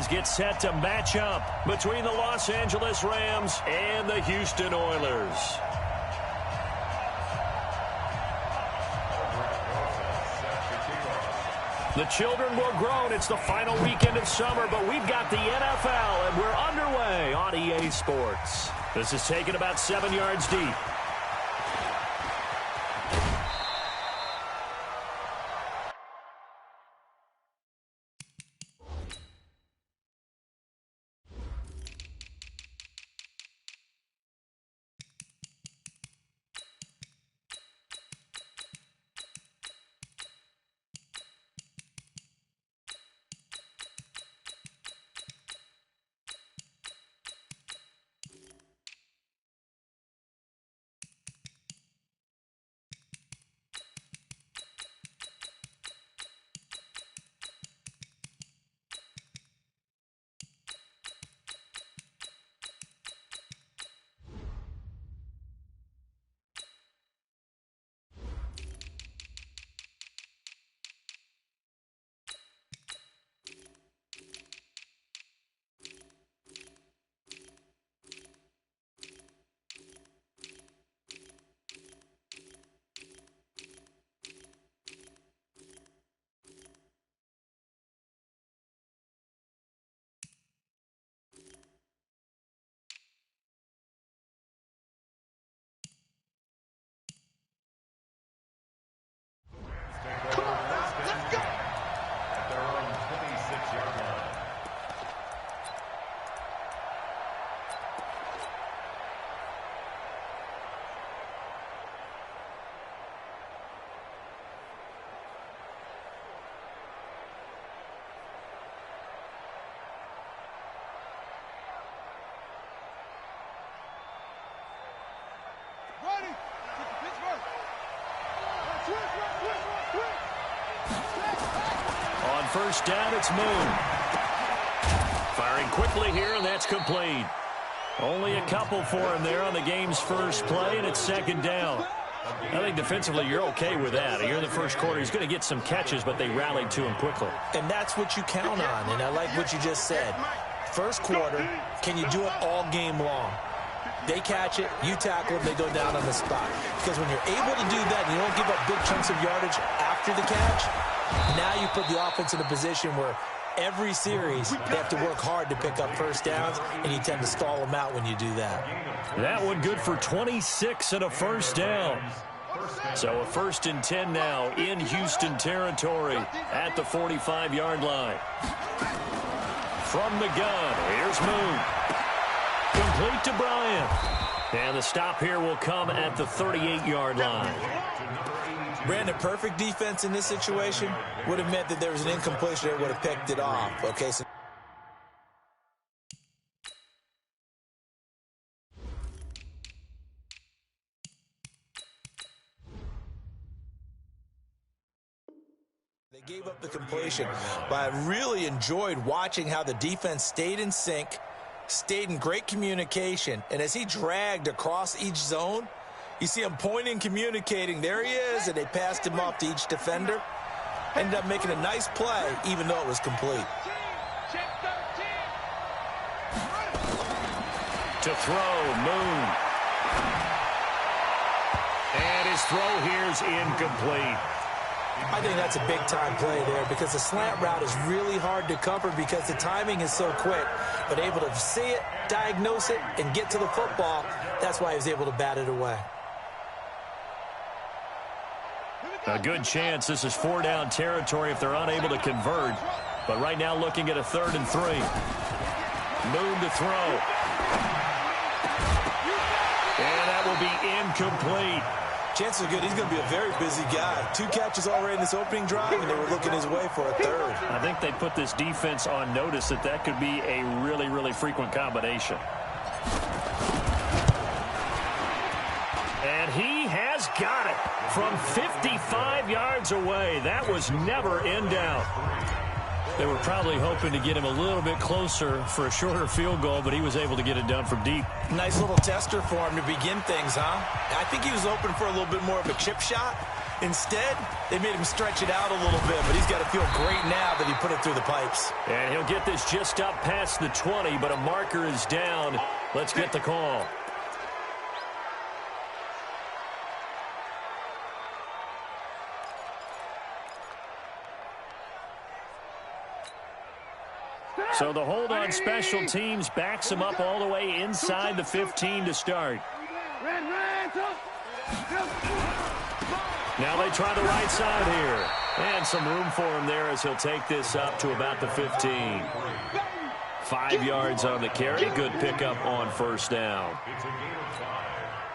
teams get set to match up between the Los Angeles Rams and the Houston Oilers. The children will groan. It's the final weekend of summer, but we've got the NFL, and we're underway on EA Sports. This is taken about 7 yards deep. On first down, it's Moon. Firing quickly here, and that's complete. Only a couple for him there on the game's first play, and it's second down. I think defensively you're okay with that. Here in the first quarter, he's going to get some catches, but they rallied to him quickly. And that's what you count on, and I like what you just said. First quarter, can you do it all game long? They catch it, you tackle them, they go down on the spot. Because when you're able to do that, and you don't give up big chunks of yardage after the catch, now you put the offense in a position where every series they have to work hard to pick up first downs, and you tend to stall them out when you do that. That one good for 26 and a first down. So a 1st and 10 now in Houston territory at the 45-yard line. From the gun, here's Moon. Complete to Bryant. And the stop here will come at the 38-yard line. Brandon, perfect defense in this situation would have meant that there was an incompletion that would have picked it off. Okay, so they gave up the completion, but I really enjoyed watching how the defense stayed in sync, stayed in great communication, and as he dragged across each zone, you see him pointing, communicating. There he is, and they passed him off to each defender. Ended up making a nice play, even though it was complete. To throw, Moon. And his throw here's incomplete. I think that's a big-time play there because the slant route is really hard to cover because the timing is so quick. But able to see it, diagnose it, and get to the football, that's why he was able to bat it away. A good chance this is 4-down territory if they're unable to convert. But right now looking at a 3rd and 3. Moon to throw. And that will be incomplete. Chances are good he's going to be a very busy guy. 2 catches already in this opening drive, and they were looking his way for a 3rd. I think they put this defense on notice that that could be a really, really frequent combination. And he has got it from 55 yards away. That was never in doubt. They were probably hoping to get him a little bit closer for a shorter field goal, but he was able to get it done from deep. Nice little tester for him to begin things, huh? I think he was open for a little bit more of a chip shot, Instead, they made him stretch it out a little bit, but he's got to feel great now that he put it through the pipes. And he'll get this just up past the 20, but a marker is down. Let's get the call. So the hold on special teams backs him up all the way inside the 15 to start. Now they try the right side here. And some room for him there as he'll take this up to about the 15. 5 yards on the carry. Good pickup on first down.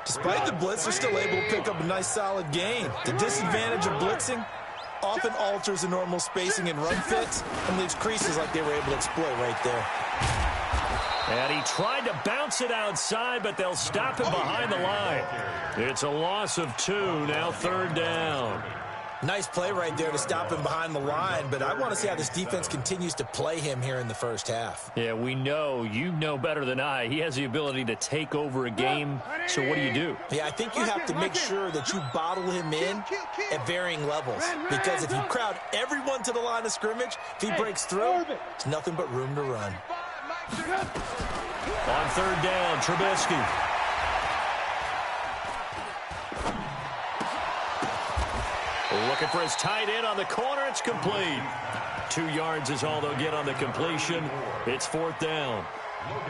Despite the blitz, they're still able to pick up a nice solid gain. The disadvantage of blitzing often alters the normal spacing and run fits and leaves creases like they were able to exploit right there. And he tried to bounce it outside, but they'll stop him behind the line. It's a loss of 2, now third down. Nice play right there to stop him behind the line, but I want to see how this defense continues to play him here in the first half. Yeah, we know. You know better than I. He has the ability to take over a game, so what do? Yeah, I think you have to make sure that you bottle him in at varying levels, because if you crowd everyone to the line of scrimmage, if he breaks through, it's nothing but room to run. On third down, Trubisky. Looking for his tight end on the corner. It's complete. 2 yards is all they'll get on the completion. It's fourth down.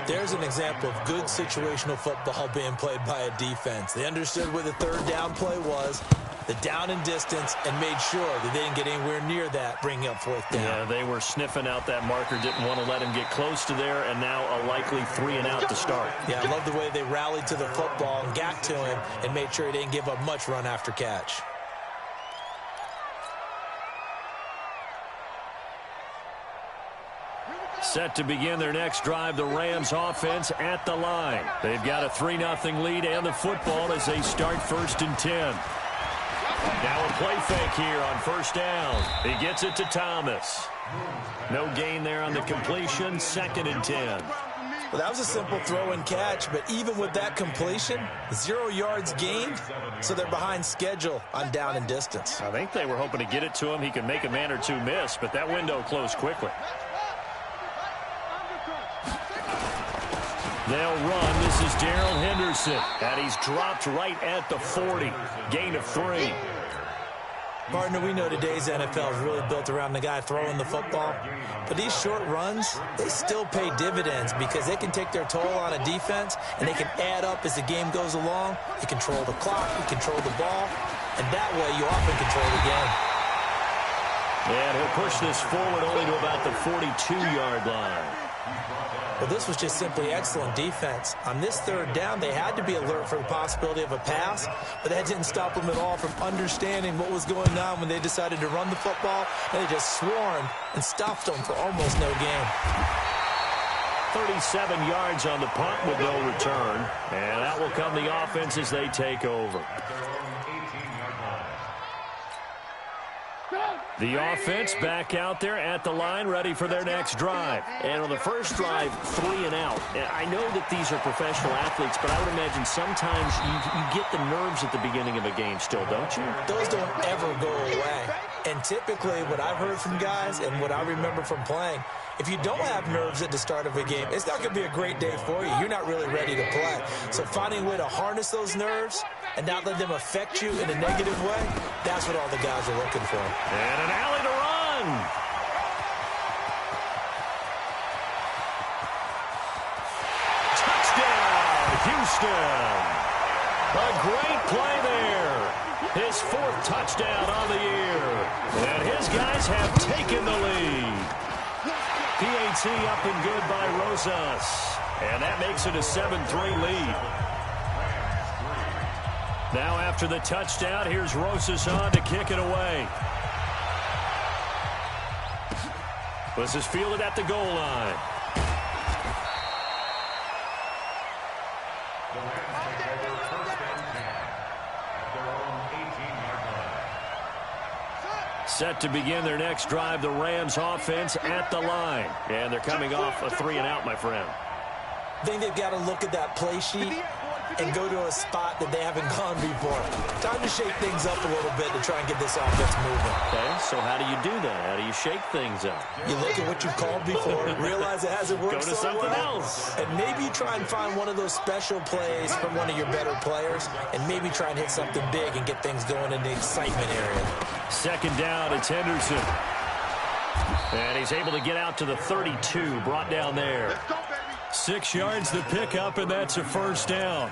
There's an example of good situational football being played by a defense. They understood where the third down play was, the down and distance, and made sure that they didn't get anywhere near that, bringing up fourth down. Yeah, they were sniffing out that marker, didn't want to let him get close to there, and now a likely 3 and out to start. Yeah, I love the way they rallied to the football and got to him and made sure he didn't give up much run after catch. Set to begin their next drive, the Rams offense at the line. They've got a 3-0 lead and the football as they start first and 10. Now a play fake here on first down. He gets it to Thomas. No gain there on the completion, second and 10. Well, that was a simple throw and catch, but even with that completion, 0 yards gained, so they're behind schedule on down and distance. I think they were hoping to get it to him. He could make a man or two miss, but that window closed quickly. They'll run. This is Darrell Henderson. And he's dropped right at the 40. Gain of 3. Partner, we know today's NFL is really built around the guy throwing the football. But these short runs, they still pay dividends because they can take their toll on a defense and they can add up as the game goes along. You control the clock, you control the ball, and that way you often control the game. And he'll push this forward only to about the 42-yard line. Well, this was just simply excellent defense. On this third down, they had to be alert for the possibility of a pass, but that didn't stop them at all from understanding what was going on when they decided to run the football, and they just swarmed and stopped them for almost no gain. 37 yards on the punt with no return, and that will come the offense as they take over. The offense back out there at the line, ready for their next drive. And on the first drive, 3 and out. I know that these are professional athletes, but I would imagine sometimes you get the nerves at the beginning of a game still, don't you? Those don't ever go away. And typically what I've heard from guys and what I remember from playing, if you don't have nerves at the start of a game, it's not going to be a great day for you. You're not really ready to play. So finding a way to harness those nerves and not let them affect you in a negative way, that's what all the guys are looking for. And an alley to run. Touchdown, Houston. A great play there. His 4th touchdown on the year. And his guys have taken the lead. PAT up and good by Rosas. And that makes it a 7-3 lead. Now after the touchdown, here's Rosas on to kick it away. This is fielded at the goal line. Set to begin their next drive, the Rams offense at the line. And they're coming off a 3 and out, my friend. I think they've got to look at that play sheet and go to a spot that they haven't gone before. Time to shake things up a little bit to try and get this offense moving. Okay, so how do you do that? How do you shake things up? You look at what you've called before, realize it hasn't worked Go to something else. and maybe try and find one of those special plays from one of your better players, and maybe try and hit something big and get things going in the excitement area. Second down, it's Henderson. And he's able to get out to the 32, brought down there. 6 yards to pick up, and that's a first down.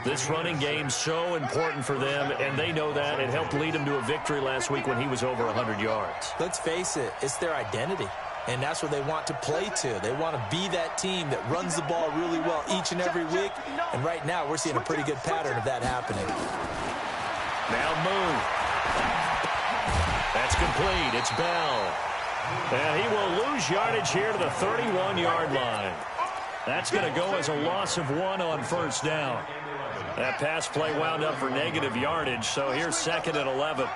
This running game's so important for them, and they know that. It helped lead them to a victory last week when he was over 100 yards. Let's face it, it's their identity, and that's what they want to play to. They want to be that team that runs the ball really well each and every week, and right now we're seeing a pretty good pattern of that happening. Now move. That's complete. It's Bell. And he will lose yardage here to the 31-yard line. That's going to go as a loss of 1 on first down. That pass play wound up for negative yardage, so here's second and 11.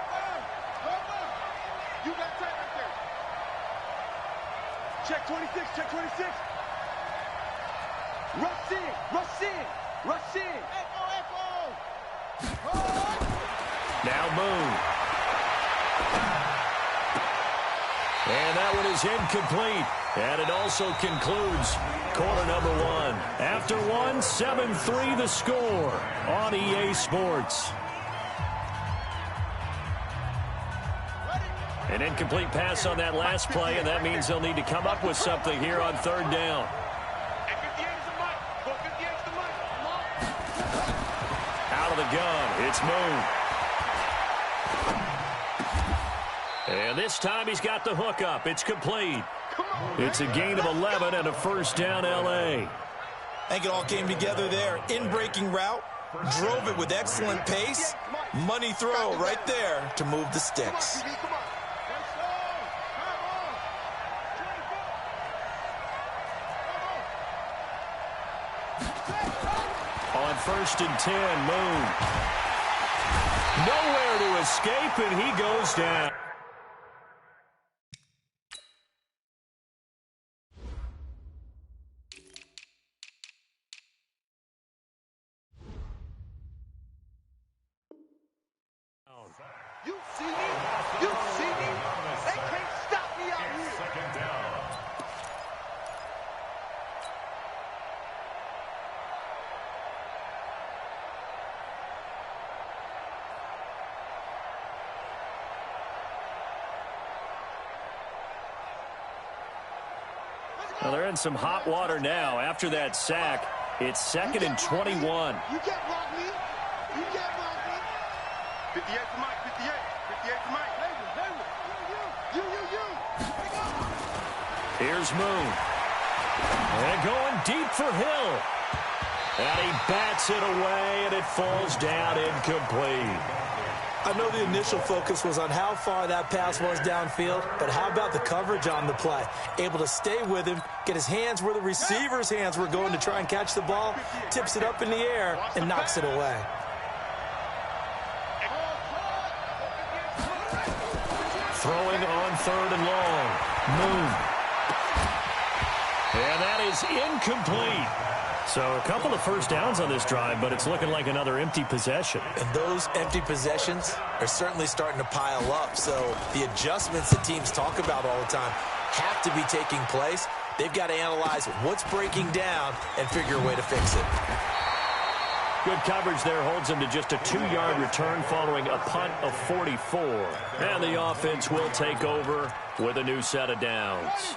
Check 26, check 26. Rush in, rush in, rush in. Now move. And that one is incomplete. And it also concludes quarter number 1. After 1, 7-3 the score on EA Sports. An incomplete pass on that last play, and that means they'll need to come up with something here on third down. Out of the gun, it's Moon. And this time he's got the hook up. It's complete. It's a gain of 11 and a first down, L.A. I think it all came together there. In-breaking route, drove it with excellent pace. Money throw right there to move the sticks. On first and 10, Moon. Nowhere to escape, and he goes down. You see me? You see me? They can't stop me out here. Second down. Well, they're in some hot water now. After that sack, it's second and 21. You can't block me. You can't block me. 58 to Mike, 58. 58 to Mike. You. Here's Moon. And going deep for Hill. And he bats it away, and it falls down incomplete. I know the initial focus was on how far that pass was downfield, but how about the coverage on the play? Able to stay with him, get his hands where the receiver's hands were going to try and catch the ball, tips it up in the air, and knocks it away. Throwing on third and long. Moon. And that is incomplete. So a couple of first downs on this drive, but it's looking like another empty possession. And those empty possessions are certainly starting to pile up. So the adjustments that teams talk about all the time have to be taking place. They've got to analyze what's breaking down and figure a way to fix it. Good coverage there holds him to just a 2-yard return following a punt of 44. And the offense will take over with a new set of downs.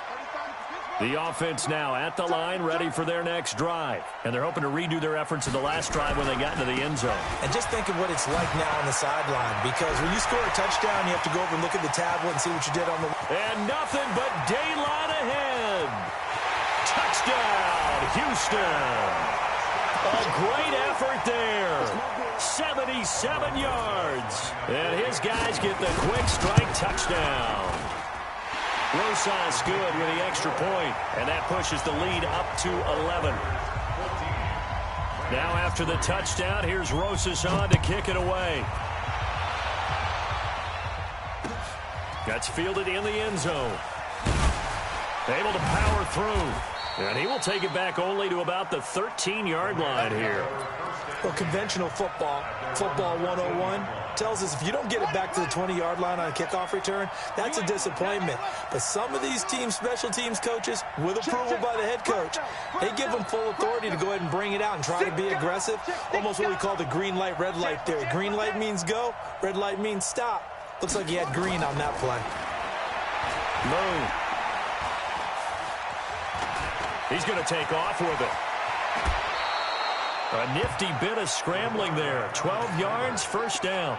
The offense now at the line, ready for their next drive. And they're hoping to redo their efforts in the last drive when they got into the end zone. And just think of what it's like now on the sideline, because when you score a touchdown, you have to go over and look at the tablet and see what you did on the... And nothing but daylight ahead. Touchdown, Houston. A great effort there. 77 yards. And his guys get the quick strike touchdown. Rosas good with the extra point, and that pushes the lead up to 11. Now after the touchdown, here's Rosas on to kick it away. That's fielded in the end zone. Able to power through. And he will take it back only to about the 13-yard line here. Well, conventional football 101, tells us if you don't get it back to the 20-yard line on a kickoff return, that's a disappointment. But some of these special teams coaches, with approval by the head coach, they give them full authority to go ahead and bring it out and try to be aggressive. Almost what we call the green light, red light theory. Green light means go, red light means stop. Looks like he had green on that play. Moon. He's going to take off with it. A nifty bit of scrambling there. 12 yards, first down.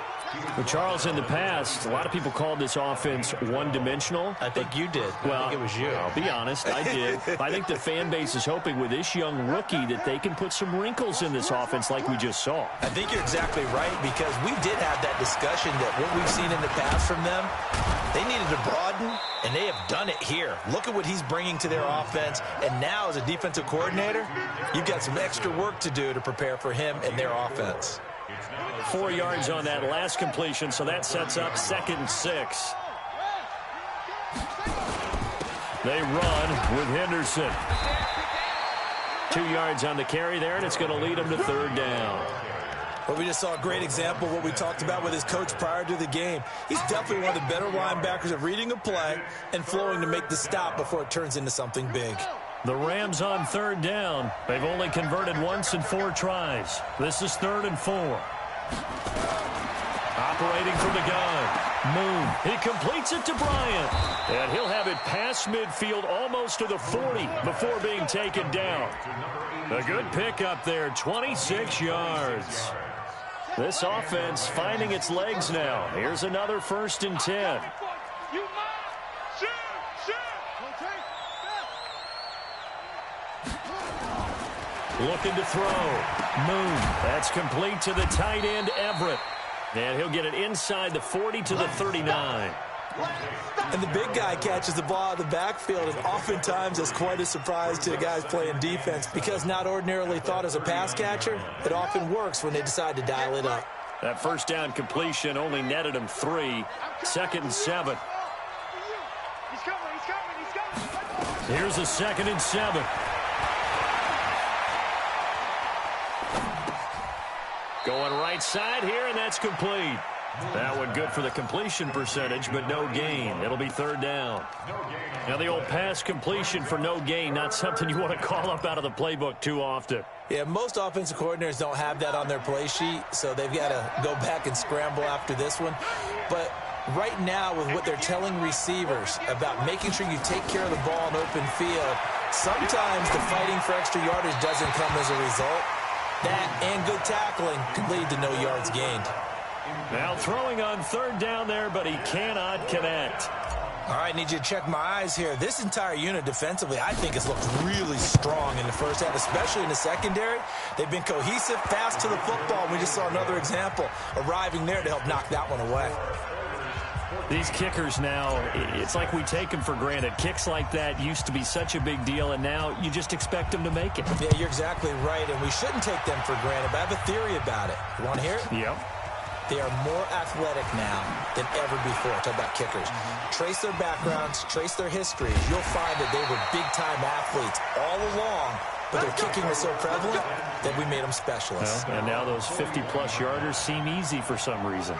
But Charles, in the past, a lot of people called this offense one-dimensional. I think you did. Well, I think it was you. I'll be honest, I did. I think the fan base is hoping with this young rookie that they can put some wrinkles in this offense like we just saw. I think you're exactly right, because we did have that discussion that what we've seen in the past from them, they needed to broaden, and they have done it here. Look at what he's bringing to their offense, and now as a defensive coordinator, you've got some extra work to do to prepare for him and their offense. 4 yards on that last completion, so that sets up 2nd and 6. They run with Henderson. 2 yards on the carry there, and it's going to lead them to 3rd down. Well, we just saw a great example of what we talked about with his coach prior to the game. He's definitely one of the better linebackers of reading a play and flowing to make the stop before it turns into something big. The Rams on 3rd down. They've only converted once in 4 tries. This is 3rd and 4. Operating from the gun. Moon. He completes it to Bryant. And he'll have it past midfield almost to the 40 before being taken down. A good pickup there, 26 yards. This offense finding its legs now. Here's another 1st and 10. Looking to throw. Moon. That's complete to the tight end, Everett. And he'll get it inside the 40 to the 39. And the big guy catches the ball out of the backfield, and oftentimes it's quite a surprise to the guys playing defense, because not ordinarily thought as a pass catcher, it often works when they decide to dial it up. That 1st down completion only netted him 3. 2nd and 7. Here's a 2nd and 7. Going right side here, and that's complete. That one good for the completion percentage, but no gain. It'll be 3rd down. Now the old pass completion for no gain, not something you want to call up out of the playbook too often. Yeah, most offensive coordinators don't have that on their play sheet, so they've got to go back and scramble after this one. But right now, with what they're telling receivers about making sure you take care of the ball in open field, sometimes the fighting for extra yardage doesn't come as a result. That and good tackling can lead to no yards gained. Now throwing on 3rd down there, but he cannot connect. All right, need you to check my eyes here. This entire unit defensively, I think, has looked really strong in the first half, especially in the secondary. They've been cohesive, fast to the football. We just saw another example arriving there to help knock that one away. These kickers now, it's like we take them for granted. Kicks like that used to be such a big deal, and now you just expect them to make it. Yeah, you're exactly right, and we shouldn't take them for granted, but I have a theory about it. You want to hear it? Yep. They are more athletic now than ever before. Talk about kickers. Trace their backgrounds, trace their histories. You'll find that they were big-time athletes all along, but their kicking was so prevalent that we made them specialists. Well, and now those 50-plus yarders seem easy for some reason.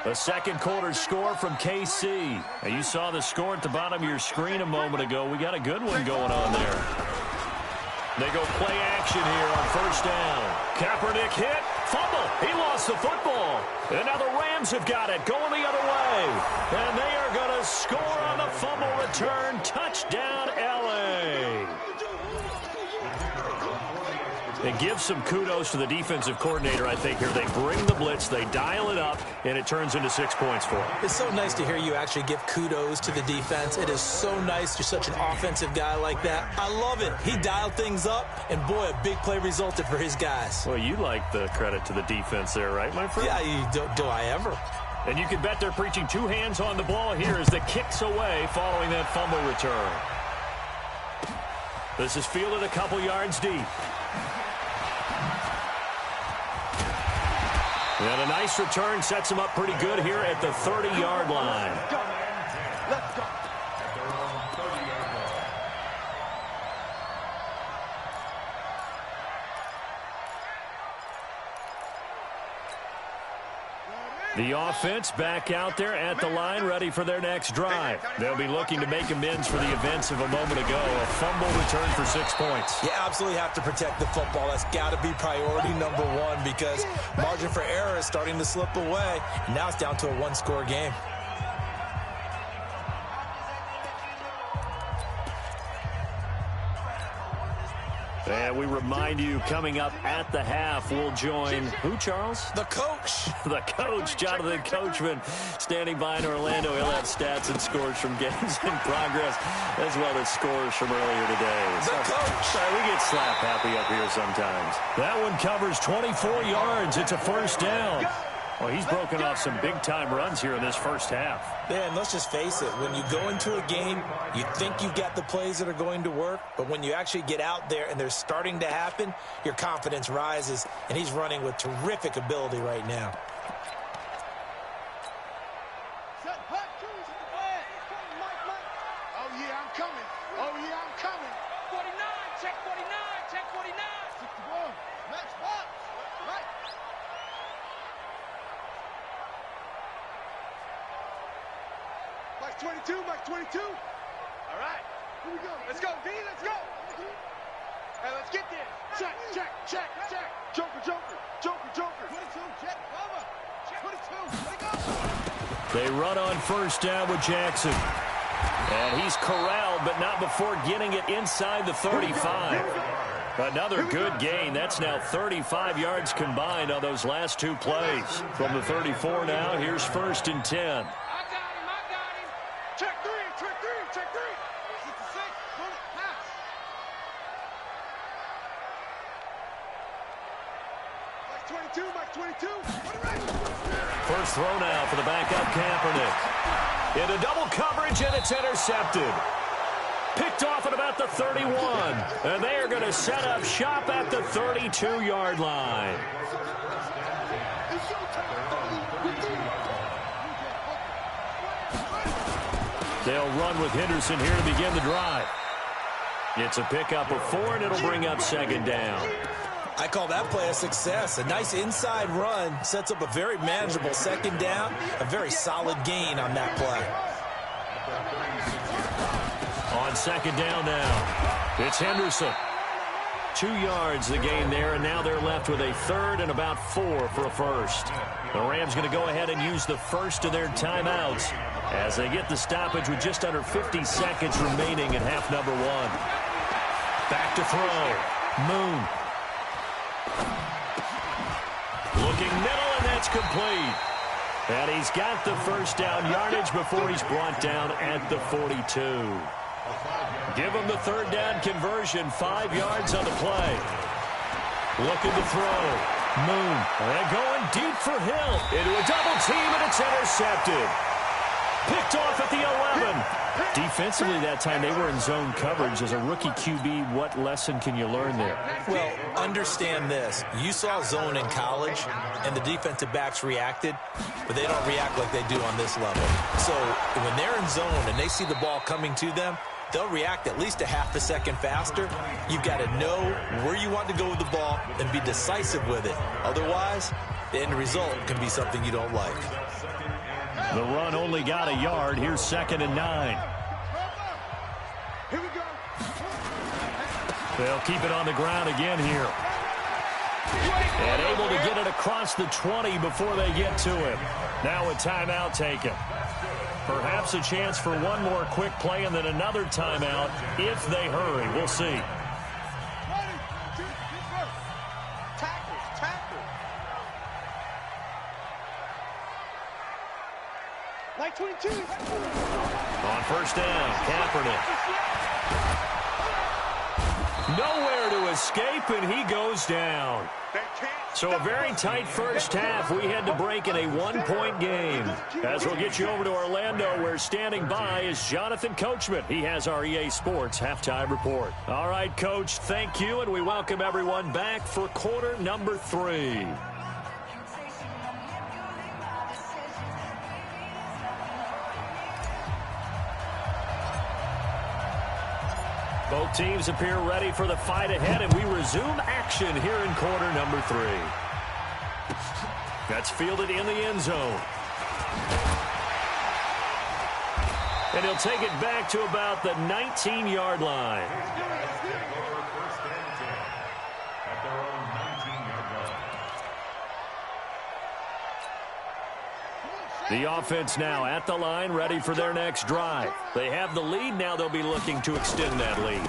A 2nd quarter score from KC. Now, you saw the score at the bottom of your screen a moment ago. We got a good one going on there. They go play action here on 1st down. Kaepernick hit. Fumble. He lost the football. And now the Rams have got it going the other way. And they are going to score on the fumble return. Touchdown, L.A. It gives some kudos to the defensive coordinator, I think, here. They bring the blitz, they dial it up, and it turns into 6 points for them. It's so nice to hear you actually give kudos to the defense. It is so nice. You're such an offensive guy like that. I love it. He dialed things up, and boy, a big play resulted for his guys. Well, you like the credit to the defense there, right, my friend? Yeah, do I ever? And you can bet they're preaching 2 hands on the ball here as the kick's away following that fumble return. This is fielded a couple yards deep. And a nice return sets him up pretty good here at the 30-yard line. The offense back out there at the line, ready for their next drive. They'll be looking to make amends for the events of a moment ago. A fumble return for 6 points. You absolutely have to protect the football. That's got to be priority number one because margin for error is starting to slip away. And now it's down to a one-score game. And we remind you, coming up at the half, we'll join who, Charles? The coach. The coach, Jonathan Coachman, standing by in Orlando. He'll have stats and scores from games in progress, as well as scores from earlier today. The coach. Sorry, we get slap happy up here sometimes. That one covers 24 yards. It's a first down. Well, he's broken off some big-time runs here in this first half. Yeah, and let's just face it. When you go into a game, you think you've got the plays that are going to work, but when you actually get out there and they're starting to happen, your confidence rises, and he's running with terrific ability right now. Oh, yeah, I'm coming. Oh, yeah, I'm coming. 49, check 49, check 49. 61, next box. Right. Mike 22, Mike 22. All right, here we go. Let's go, D, let's go. Hey, let's get there. Check, check, check, check. Joker, joker, joker, joker. 22, check, cover. 22, let it go. They run on first down with Jackson. And he's corralled, but not before getting it inside the 35. Another good gain. That's now 35 yards combined on those last two plays. From the 34 now, here's 1st and 10. Check three, check three, check three. 66, bullet, pass. Mike 22, Mike 22. First throw now for the backup Kaepernick. Into double coverage, and it's intercepted. Picked off at about the 31. And they are going to set up shop at the 32-yard line. They'll run with Henderson here to begin the drive. It's a pickup of 4, and it'll bring up 2nd down. I call that play a success. A nice inside run sets up a very manageable 2nd down, a very solid gain on that play. On 2nd down now, it's Henderson. 2 yards the gain there, and now they're left with a 3rd and about 4 for a first. The Rams going to go ahead and use the first of their timeouts as they get the stoppage with just under 50 seconds remaining in half number 1. Back to throw. Moon. Looking middle, and that's complete. And he's got the first down yardage before he's brought down at the 42. Give him the 3rd down conversion, 5 yards on the play. Looking to throw. Moon. And going deep for Hill. Into a double team, and it's intercepted. Picked off at the 11. Defensively that time, they were in zone coverage. As a rookie QB, what lesson can you learn there? Well, understand this. You saw zone in college, and the defensive backs reacted, but they don't react like they do on this level. So when they're in zone and they see the ball coming to them, they'll react at least a half a second faster. You've got to know where you want to go with the ball and be decisive with it. Otherwise, the end result can be something you don't like. The run only got a yard. Here's 2nd and 9. Here we go. They'll keep it on the ground again here. And able to get it across the 20 before they get to him. Now a timeout taken. Perhaps a chance for one more quick play and then another timeout if they hurry. We'll see. Like 22. On first down, Kaepernick. Nowhere to escape, and he goes down. So a very tight first half. We had to break in a one-point game. As we'll get you over to Orlando, where standing by is Jonathan Coachman. He has our EA Sports halftime report. All right, Coach, thank you, and we welcome everyone back for quarter number 3. Both teams appear ready for the fight ahead, and we resume action here in quarter number 3. That's fielded in the end zone. And he'll take it back to about the 19-yard line. The offense now at the line, ready for their next drive. They have the lead. Now they'll be looking to extend that lead.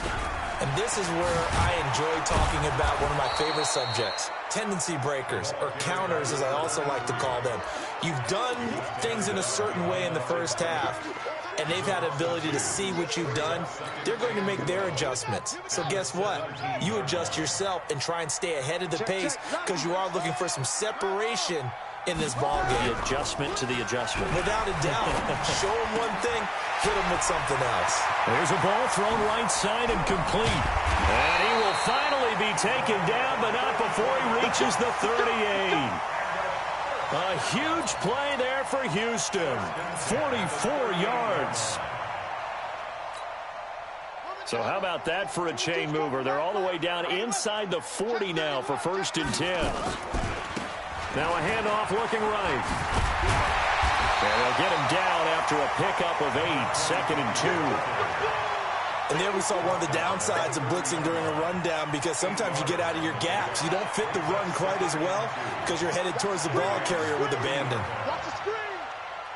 And this is where I enjoy talking about one of my favorite subjects, tendency breakers, or counters, as I also like to call them. You've done things in a certain way in the first half, and they've had the ability to see what you've done. They're going to make their adjustments. So guess what? You adjust yourself and try and stay ahead of the pace because you are looking for some separation in this ball game. The adjustment to the adjustment. Without a doubt. Show them one thing, hit them with something else. There's a ball thrown right side and complete. And he will finally be taken down, but not before he reaches the 38. A huge play there for Houston. 44 yards. So how about that for a chain mover? They're all the way down inside the 40 now for 1st and 10. Now a handoff looking right. And they'll get him down after a pickup of 8, 2nd and 2. And there we saw one of the downsides of blitzing during a rundown because sometimes you get out of your gaps. You don't fit the run quite as well because you're headed towards the ball carrier with abandon. Watch the screen.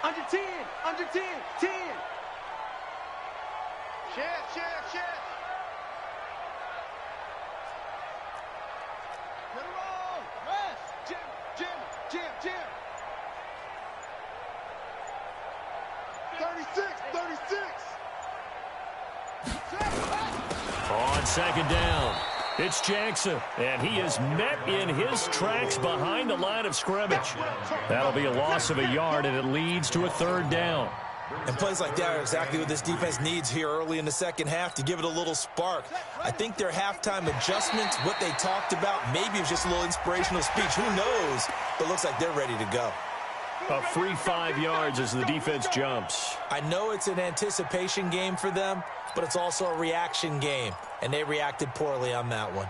Under 10. Under 10. 10. Share. Get it on. Rest. Jim. 36. On 2nd down, it's Jackson, and he is met in his tracks behind the line of scrimmage. That'll be a loss of a yard, and it leads to a 3rd down. And plays like that are exactly what this defense needs here early in the second half to give it a little spark. I think their halftime adjustments, what they talked about, maybe it was just a little inspirational speech. Who knows? But looks like they're ready to go. A free 5 yards as the defense jumps. I know it's an anticipation game for them, but it's also a reaction game, and they reacted poorly on that one.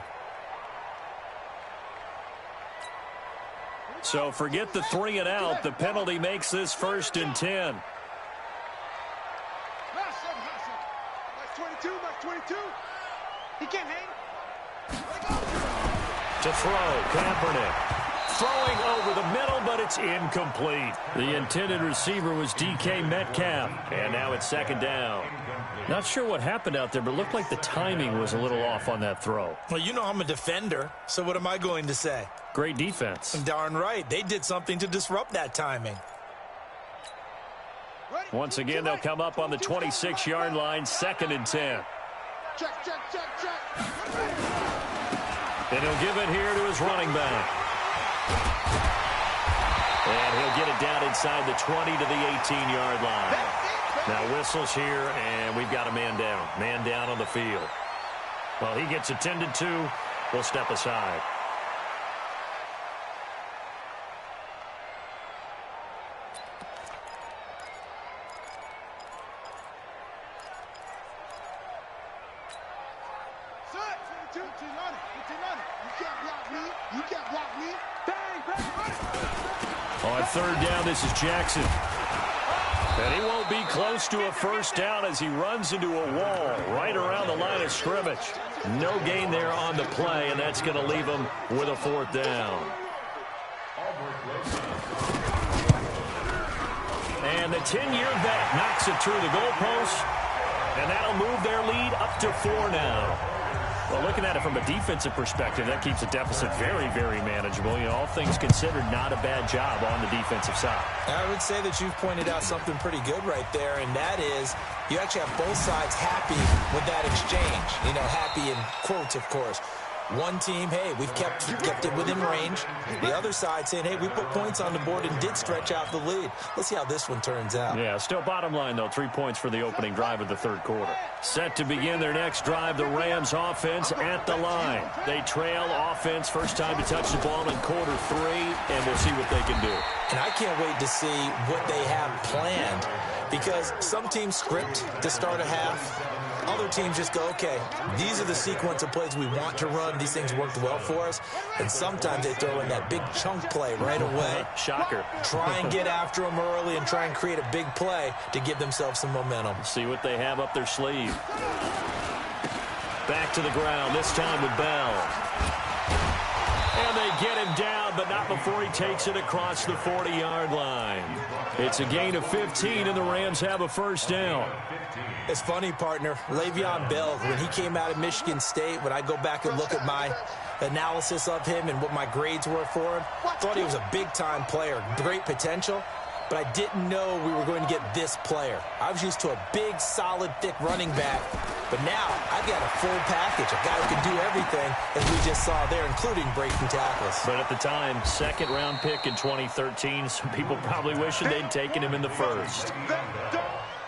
So forget the 3 and out. The penalty makes this 1st and 10. Nice 22. He can't hang. To throw, Kaepernick. Throwing over the middle, but it's incomplete. The intended receiver was DK Metcalf, and now it's 2nd down. Not sure what happened out there, but it looked like the timing was a little off on that throw. Well, you know I'm a defender, so what am I going to say? Great defense. Darn right. They did something to disrupt that timing. Once again, they'll come up on the 26-yard line, 2nd and 10. Check. And he'll give it here to his running back. And he'll get it down inside the 20 to the 18-yard line. Now whistles here, and we've got a man down. Man down on the field. Well, he gets attended to. We'll step aside. You can't block me. On 3rd down, this is Jackson. And he won't be close to a 1st down as he runs into a wall right around the line of scrimmage. No gain there on the play, and that's going to leave him with a 4th down. And the 10-year vet knocks it through the goalpost, and that'll move their lead up to 4 now. Well, looking at it from a defensive perspective, that keeps the deficit very, very manageable. You know, all things considered, not a bad job on the defensive side. I would say that you've pointed out something pretty good right there, and that is you actually have both sides happy with that exchange. You know, happy in quotes, of course. One team, hey, we've kept it within range. The other side saying, hey, we put points on the board and did stretch out the lead. Let's see how this one turns out. Yeah, still bottom line, though, 3 points for the opening drive of the 3rd quarter. Set to begin their next drive, the Rams offense at the line. They trail offense, first time to touch the ball in quarter 3, and we'll see what they can do. And I can't wait to see what they have planned because some teams script to start a half. Other teams just go, okay, these are the sequence of plays we want to run. These things worked well for us. And sometimes they throw in that big chunk play right away. Shocker. Try and get after them early and try and create a big play to give themselves some momentum. See what they have up their sleeve. Back to the ground, this time with Bell. And they get him down, but not before he takes it across the 40-yard line. It's a gain of 15, and the Rams have a first down. It's funny, partner. Le'Veon Bell, when he came out of Michigan State, when I go back and look at my analysis of him and what my grades were for him, thought he was a big-time player, great potential, but I didn't know we were going to get this player. I was used to a big, solid, thick running back, but now I've got a full package, a guy who can do everything, as we just saw there, including breaking tackles. But at the time, second-round pick in 2013, some people probably wishing they'd taken him in the first.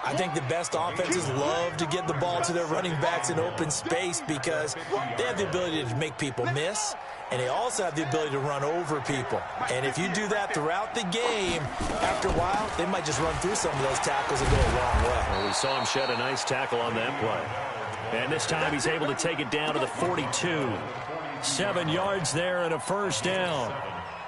I think the best offenses love to get the ball to their running backs in open space because they have the ability to make people miss, and they also have the ability to run over people. And if you do that throughout the game, after a while, they might just run through some of those tackles and go a long way. Well, we saw him shed a nice tackle on that play. And this time he's able to take it down to the 42. 7 yards there and a first down.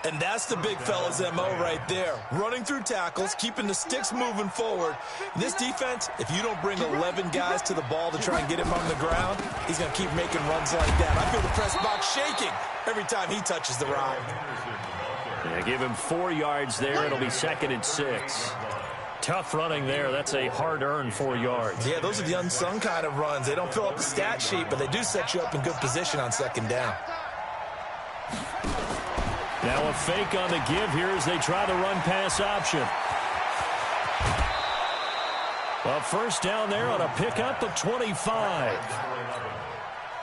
And that's the big fella's MO right there. Running through tackles, keeping the sticks moving forward. This defense, if you don't bring 11 guys to the ball to try and get him on the ground, he's going to keep making runs like that. I feel the press box shaking every time he touches the rock. Yeah, give him 4 yards there. It'll be 2nd and 6. Tough running there. That's a hard-earned 4 yards. Yeah, those are the unsung kind of runs. They don't fill up the stat sheet, but they do set you up in good position on second down. Now a fake on the give here as they try the run-pass option. Well, first down there on a pickup of 25.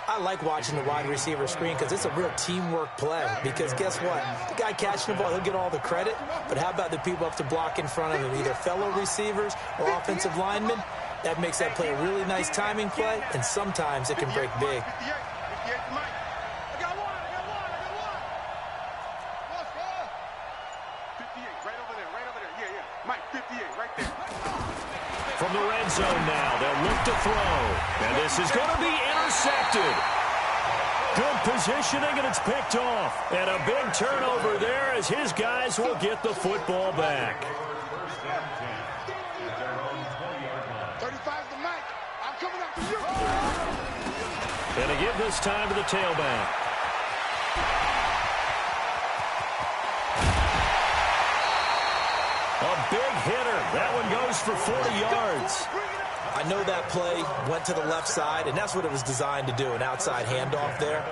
I like watching the wide receiver screen because it's a real teamwork play. Because guess what? The guy catching the ball, he'll get all the credit. But how about the people up to block in front of him, either fellow receivers or offensive linemen? That makes that play a really nice timing play, and sometimes it can break big. From the red zone now, they'll look to throw. And this is going to be intercepted. Good positioning, and it's picked off. And a big turnover there as his guys will get the football back. 35's the mic. I'm coming after you. And to give this time to the tailback. A big hitter. That one goes for 40 yards. I know that play went to the left side, and that's what it was designed to do, an outside handoff there.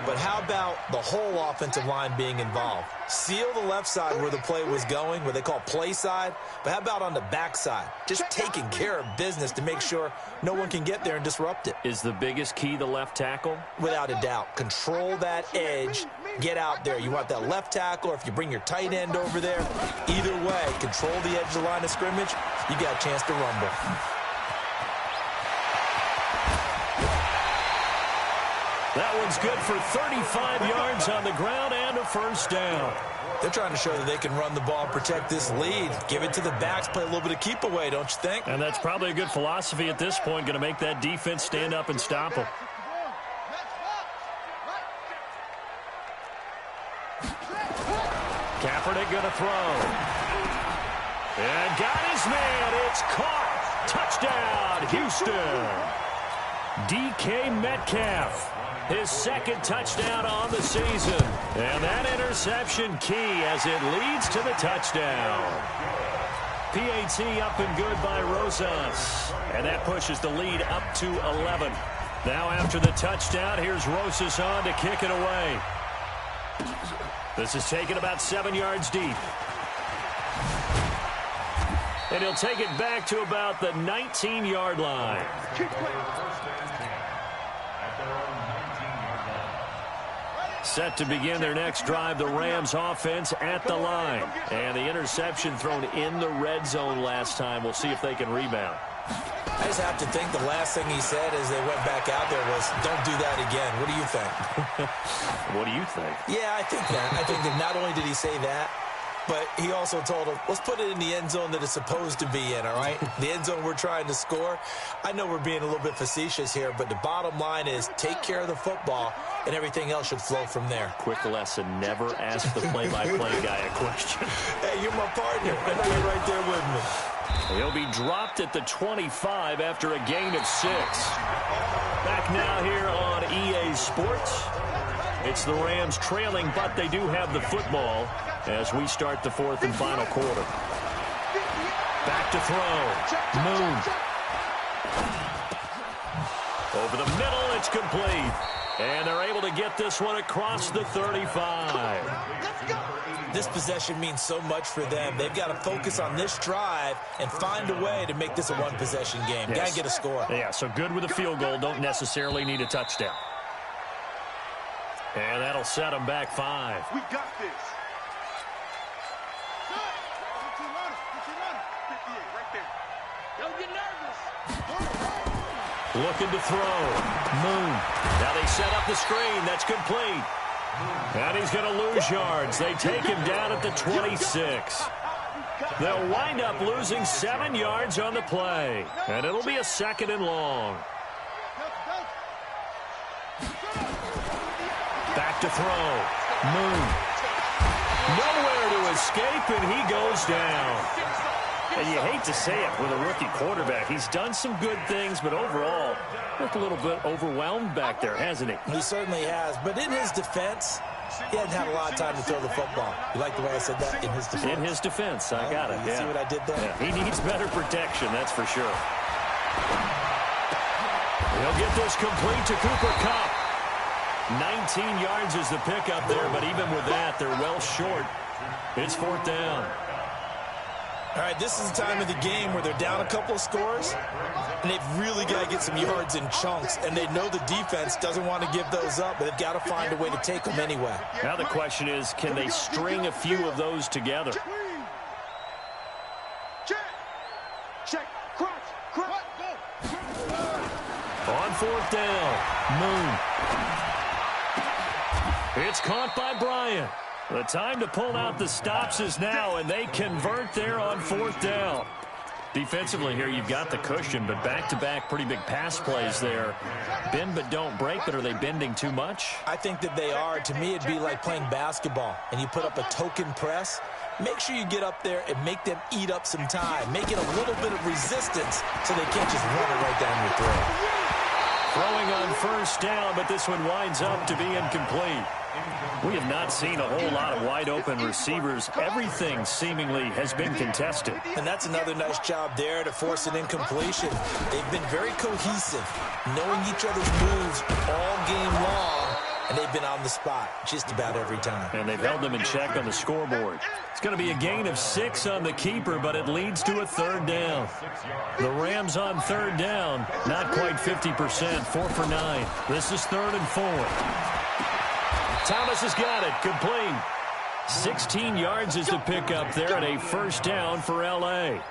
But how about the whole offensive line being involved? Seal the left side where the play was going, what they call play side. But how about on the back side? Just taking care of business to make sure no one can get there and disrupt it. Is the biggest key the left tackle? Without a doubt. Control that edge. Get out there. You want that left tackle, or if you bring your tight end over there, either way, control the edge of the line of scrimmage, you got a chance to rumble. That one's good for 35 yards on the ground and a first down. They're trying to show that they can run the ball and protect this lead. Give it to the backs, play a little bit of keep away, don't you think? And that's probably a good philosophy at this point, going to make that defense stand up and stop them. Kaepernick going to throw. And got his man. It's caught. Touchdown, Houston. DK Metcalf. His second touchdown on the season. And that interception key as it leads to the touchdown. PAT up and good by Rosas. And that pushes the lead up to 11. Now after the touchdown, here's Rosas on to kick it away. This is taken about 7 yards deep. And he'll take it back to about the 19-yard line. Set to begin their next drive, the Rams offense at the line. And the interception thrown in the red zone last time. We'll see if they can rebound. I just have to think the last thing he said as they went back out there was, don't do that again. What do you think? What do you think? Yeah, I think that. I think that not only did he say that, But he also told him, let's put it in the end zone that it's supposed to be in, all right? The end zone we're trying to score. I know we're being a little bit facetious here, but the bottom line is take care of the football, and everything else should flow from there. Quick lesson, never ask the play-by-play guy a question. Hey, you're my partner. I know you're right there with me. He'll be dropped at the 25 after a gain of 6. Back now here on EA Sports. It's the Rams trailing, but they do have the football as we start the 4th and final quarter. Back to throw. Moon. Over the middle, it's complete. And they're able to get this one across the 35. This possession means so much for them. They've got to focus on this drive and find a way to make this a one-possession game. Yes. Got to get a score. Yeah, so good with a field goal. Don't necessarily need a touchdown. And that'll set them back 5. We got this. Don't get nervous. Looking to throw. Moon. Now they set up the screen. That's complete. And he's going to lose yards. They take him down at the 26. They'll wind up losing 7 yards on the play. And it'll be a 2nd and long. Back to throw. Moon. Nowhere to escape, and he goes down. And you hate to say it with a rookie quarterback. He's done some good things, but overall, looked a little bit overwhelmed back there, hasn't he? He certainly has. But in his defense, he hasn't had a lot of time to throw the football. You like the way I said that? In his defense? In his defense. I got it. You see what I did there? Yeah, he needs better protection, that's for sure. He'll get this complete to Cooper Kupp. 19 yards is the pickup there, but even with that, they're well short. It's 4th down. All right, this is the time of the game where they're down a couple of scores, and they've really got to get some yards in chunks, and they know the defense doesn't want to give those up, but they've got to find a way to take them anyway. Now the question is, can they string a few of those together? Check. Cross. On 4th down, Moon. It's caught by Bryant. The time to pull out the stops is now, and they convert there on 4th down. Defensively here, you've got the cushion, but back-to-back pretty big pass plays there. Bend but don't break, but are they bending too much? I think that they are. To me, it'd be like playing basketball, and you put up a token press. Make sure you get up there and make them eat up some time. Make it a little bit of resistance so they can't just run it right down your throat. Throwing on 1st down, but this one winds up to be incomplete. We have not seen a whole lot of wide-open receivers. Everything seemingly has been contested. And that's another nice job there to force an incompletion. They've been very cohesive, knowing each other's moves all game long, and they've been on the spot just about every time. And they've held them in check on the scoreboard. It's going to be a gain of 6 on the keeper, but it leads to a 3rd down. The Rams on 3rd down, not quite 50%, 4 for 9. This is 3rd and 4. Thomas has got it, complete. 16 yards is the pickup there, and a 1st down for L.A.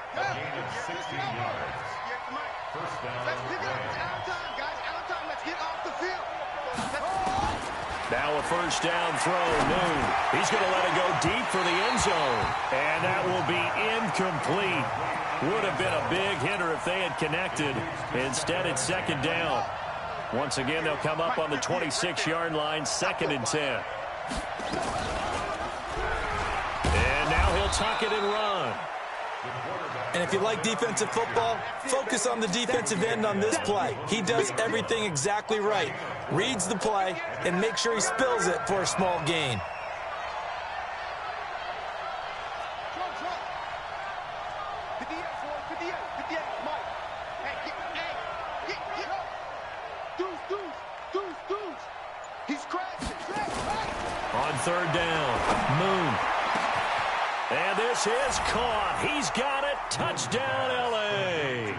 Now a 1st down throw, Moon. He's going to let it go deep for the end zone, and that will be incomplete. Would have been a big hitter if they had connected. Instead, it's 2nd down. Once again, they'll come up on the 26-yard line, 2nd and 10. And now he'll tuck it and run. And if you like defensive football, focus on the defensive end on this play. He does everything exactly right. Reads the play and make sure he spills it for a small gain. On 3rd down, Moon. And this is caught. He's got it. Touchdown, L.A.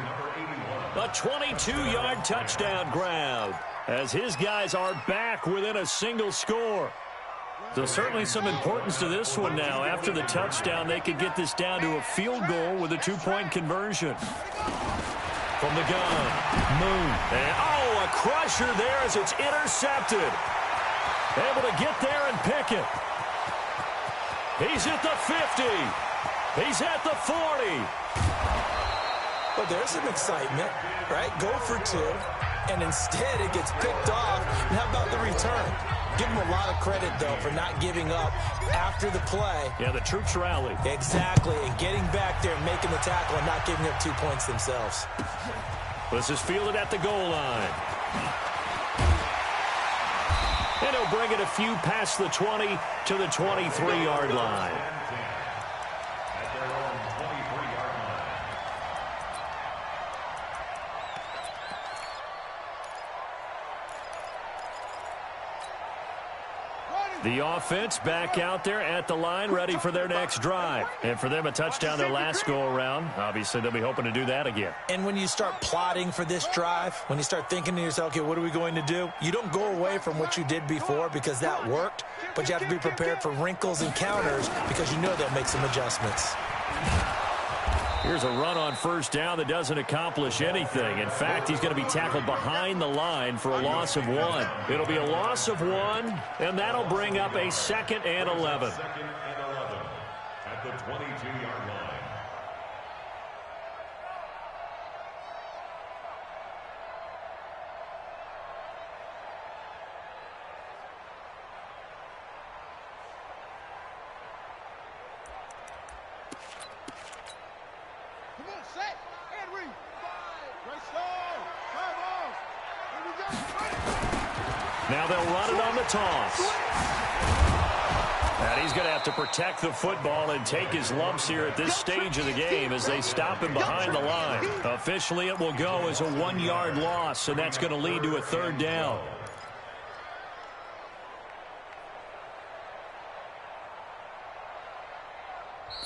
A 22-yard touchdown grab as his guys are back within a single score. So certainly some importance to this one now. After the touchdown, they could get this down to a field goal with a 2-point conversion. From the gun, Moon. And, a crusher there as it's intercepted. Able to get there and pick it. He's at the 50. He's at the 40. Well, there's some excitement, right? Go for two, and instead it gets picked off. And how about the return? Give him a lot of credit, though, for not giving up after the play. Yeah, the troops rallied. Exactly, and getting back there and making the tackle and not giving up 2 points themselves. This is fielded at the goal line. And he'll bring it a few past the 20 to the 23-yard line. The offense back out there at the line, ready for their next drive. And for them, a touchdown their last go-around. Obviously, they'll be hoping to do that again. And when you start plotting for this drive, when you start thinking to yourself, okay, what are we going to do? You don't go away from what you did before because that worked, but you have to be prepared for wrinkles and counters because you know they'll make some adjustments. Here's a run on first down that doesn't accomplish anything. In fact, he's going to be tackled behind the line for a loss of 1. It'll be a loss of 1, and that'll bring up a 2nd and 11. Second and 11 at the 22-yard line. Now they'll run it on the toss. And he's going to have to protect the football and take his lumps here at this stage of the game as they stop him behind the line. Officially, it will go as a 1-yard loss, and that's going to lead to a 3rd down.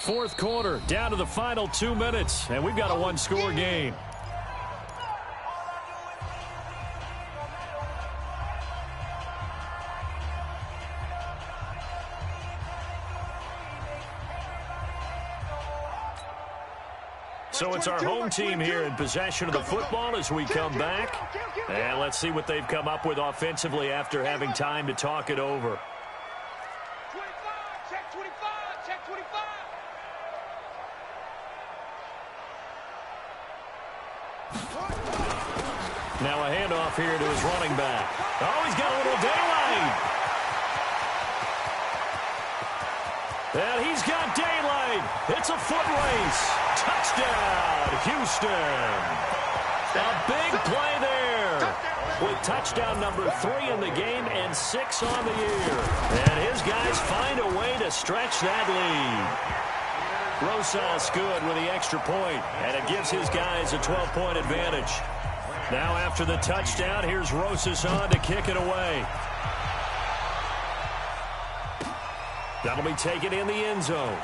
Fourth quarter, down to the final 2 minutes, and we've got a 1-score game. So it's our home team here in possession of the football as we come back. And let's see what they've come up with offensively after having time to talk it over. 25, check 25, check 25. Now a handoff here to his running back. Oh, he's got a little daylight. And he's got daylight. It's a foot race. Touchdown, Houston. A big play there. With touchdown number 3 in the game and 6 on the year. And his guys find a way to stretch that lead. Rosas good with the extra point, and it gives his guys a 12-point advantage. Now after the touchdown, here's Rosas on to kick it away. That'll be taken in the end zone.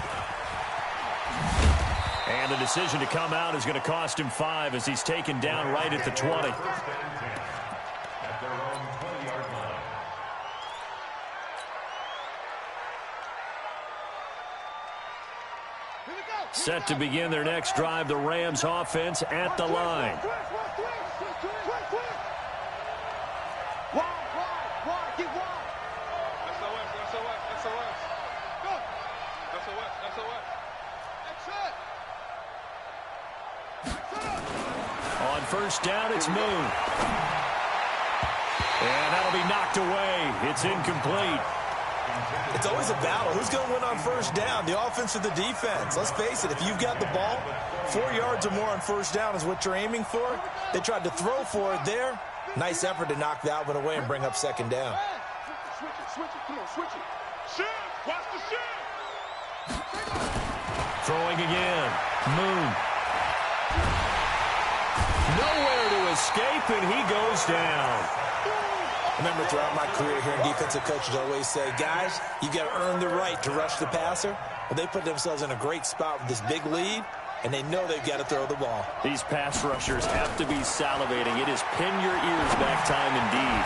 And the decision to come out is going to cost him 5 as he's taken down right at the 20. At their own 20-yard line. Set to begin their next drive, the Rams offense at the line. On first down, it's Moon. And that'll be knocked away. It's incomplete. It's always a battle. Who's going to win on first down, the offense or the defense? Let's face it, if you've got the ball, 4 yards or more on first down is what you're aiming for. They tried to throw for it there. Nice effort to knock that one away and bring up second down. Switch it, come on, switch it. Shoot, watch the shoot. Throwing again. Moon. Nowhere to escape, and he goes down. Remember, throughout my career here, defensive coaches always say, guys, you got to earn the right to rush the passer. Well, they put themselves in a great spot with this big lead, and they know they've got to throw the ball. These pass rushers have to be salivating. It is pin your ears back time indeed.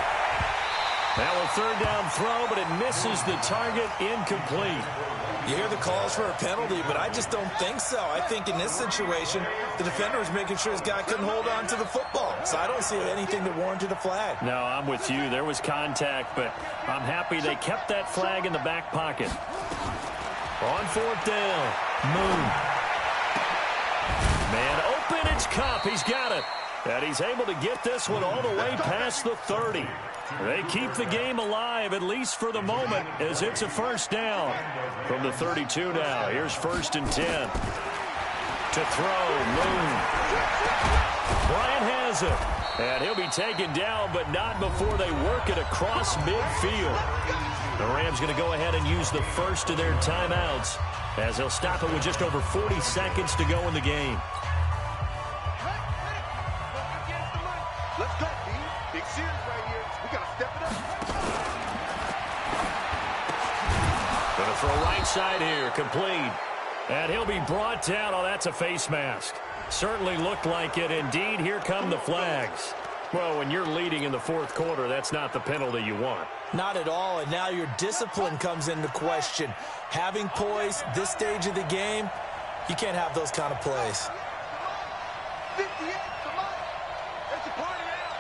Now a third down throw, but it misses the target. Incomplete. You hear the calls for a penalty, but I just don't think so. I think in this situation, the defender was making sure his guy couldn't hold on to the football. So I don't see anything that warranted a flag. No, I'm with you. There was contact, but I'm happy they kept that flag in the back pocket. On fourth down, Moon. Man open, it's Cup. He's got it. And he's able to get this one all the way past the 30. They keep the game alive, at least for the moment, as it's a first down. From the 32 now, here's 1st and 10. To throw, Moon. Bryant has it. And he'll be taken down, but not before they work it across midfield. The Rams going to go ahead and use the first of their timeouts, as they'll stop it with just over 40 seconds to go in the game. Let's go, D. Big series right here. We got to step it up. Going to throw right side here, complete. And he'll be brought down. Oh, that's a face mask. Certainly looked like it. Indeed, here come the flags. Well, when you're leading in the fourth quarter, that's not the penalty you want. Not at all, and now your discipline comes into question. Having poise this stage of the game, you can't have those kind of plays. 58, come on. It's a party now.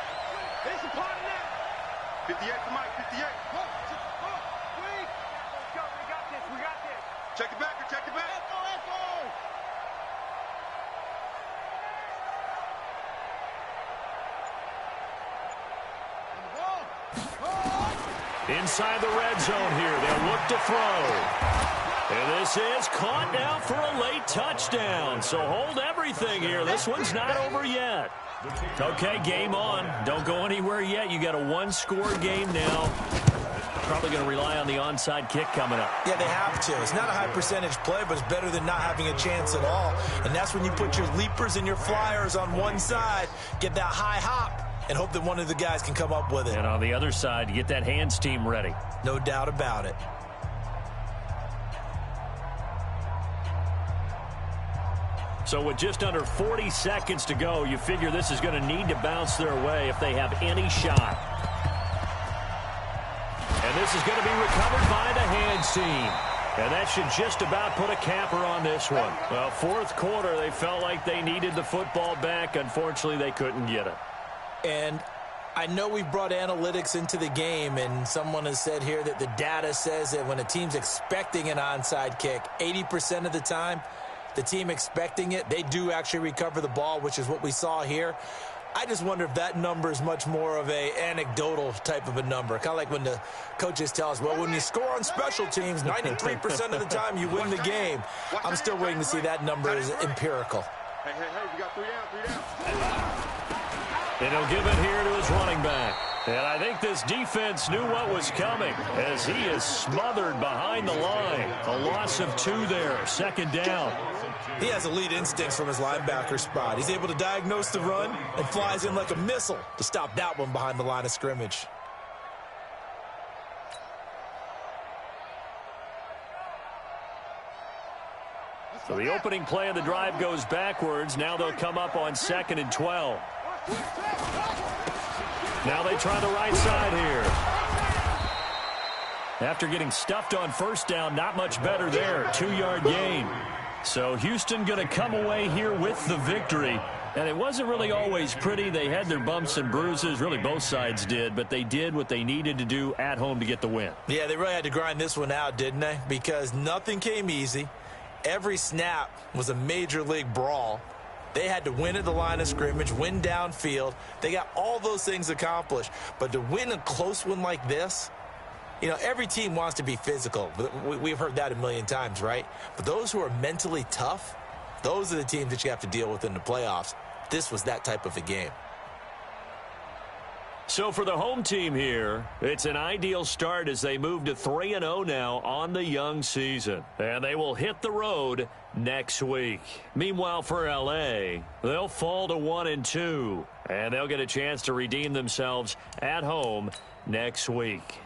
It's a party now. 58 to Mike, 58. Let's go, we got this, we got this. Check it back, check it back. Let's go, let's go. Inside the red zone here, they'll look to throw. And this is caught now for a late touchdown. So hold everything here. This one's not over yet. Okay, game on. Don't go anywhere yet. You got a one-score game now. Probably going to rely on the onside kick coming up. Yeah, they have to. It's not a high-percentage play, but it's better than not having a chance at all. And that's when you put your leapers and your flyers on one side, get that high hop, and hope that one of the guys can come up with it. And on the other side, you get that hands team ready. No doubt about it. So with just under 40 seconds to go, you figure this is going to need to bounce their way if they have any shot. And this is going to be recovered by the hands team. And that should just about put a capper on this one. Well, fourth quarter, they felt like they needed the football back. Unfortunately, they couldn't get it. And I know we've brought analytics into the game, and someone has said here that the data says that when a team's expecting an onside kick, 80% of the time, the team expecting it, they do actually recover the ball, which is what we saw here. I just wonder if that number is much more of a anecdotal type of a number. Kind of like when the coaches tell us, well, when you score on special teams, 93% of the time you win the game. I'm still waiting to see that number as empirical. Hey, we got 3 down. And he'll give it here to his running back. And I think this defense knew what was coming as he is smothered behind the line. A loss of 2 there, 2nd down. He has elite instincts from his linebacker spot. He's able to diagnose the run and flies in like a missile to stop that one behind the line of scrimmage. So the opening play of the drive goes backwards. Now they'll come up on 2nd and 12. Now they try the right side here. After getting stuffed on first down, not much better there. 2-yard gain. So Houston going to come away here with the victory. And it wasn't really always pretty. They had their bumps and bruises. Really, both sides did. But they did what they needed to do at home to get the win. Yeah, they really had to grind this one out, didn't they? Because nothing came easy. Every snap was a major league brawl. They had to win at the line of scrimmage, win downfield. They got all those things accomplished. But to win a close one like this, you know, every team wants to be physical. We've heard that a million times, right? But those who are mentally tough, those are the teams that you have to deal with in the playoffs. This was that type of a game. So for the home team here, it's an ideal start as they move to 3-0 now on the young season. And they will hit the road next week. Meanwhile, for L.A., they'll fall to 1-2. And they'll get a chance to redeem themselves at home next week.